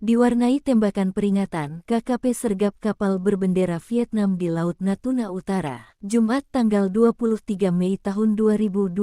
Diwarnai tembakan peringatan, KKP sergap kapal berbendera Vietnam di Laut Natuna Utara. Jumat tanggal 23 Mei tahun 2026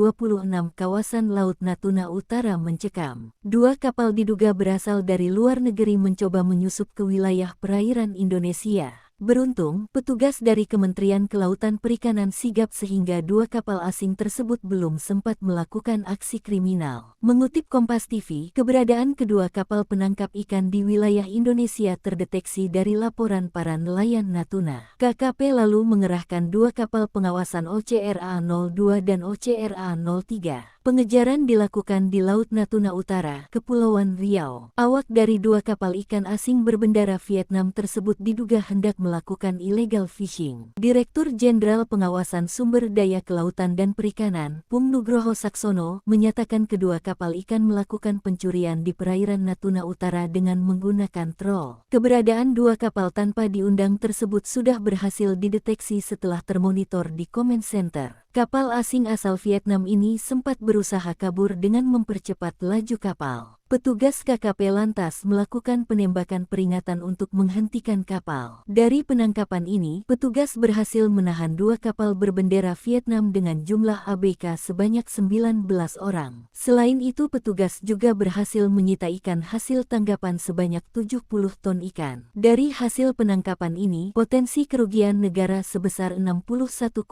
kawasan Laut Natuna Utara mencekam. Dua kapal diduga berasal dari luar negeri mencoba menyusup ke wilayah perairan Indonesia. Beruntung, petugas dari Kementerian Kelautan Perikanan sigap sehingga dua kapal asing tersebut belum sempat melakukan aksi kriminal. Mengutip Kompas TV, keberadaan kedua kapal penangkap ikan di wilayah Indonesia terdeteksi dari laporan para nelayan Natuna. KKP lalu mengerahkan dua kapal pengawasan OCRA-02 dan OCRA-03. Pengejaran dilakukan di Laut Natuna Utara, Kepulauan Riau. Awak dari dua kapal ikan asing berbendera Vietnam tersebut diduga hendak melakukan illegal fishing. Direktur Jenderal Pengawasan Sumber Daya Kelautan dan Perikanan, Pung Nugroho Saksono, menyatakan kedua kapal ikan melakukan pencurian di perairan Natuna Utara dengan menggunakan trol. Keberadaan dua kapal tanpa diundang tersebut sudah berhasil dideteksi setelah termonitor di Command Center. Kapal asing asal Vietnam ini sempat berusaha kabur dengan mempercepat laju kapal. Petugas KKP lantas melakukan penembakan peringatan untuk menghentikan kapal. Dari penangkapan ini, petugas berhasil menahan dua kapal berbendera Vietnam dengan jumlah ABK sebanyak 19 orang. Selain itu, petugas juga berhasil menyita ikan hasil tangkapan sebanyak 70 ton ikan. Dari hasil penangkapan ini, potensi kerugian negara sebesar 61,4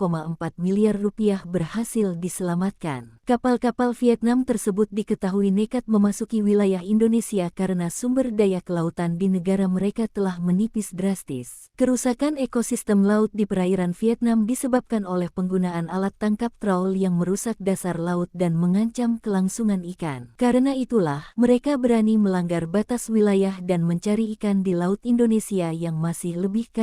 miliar rupiah berhasil diselamatkan. Kapal-kapal Vietnam tersebut diketahui nekat memasuki wilayah Indonesia karena sumber daya kelautan di negara mereka telah menipis drastis. Kerusakan ekosistem laut di perairan Vietnam disebabkan oleh penggunaan alat tangkap trawl yang merusak dasar laut dan mengancam kelangsungan ikan. Karena itulah, mereka berani melanggar batas wilayah dan mencari ikan di laut Indonesia yang masih lebih kaya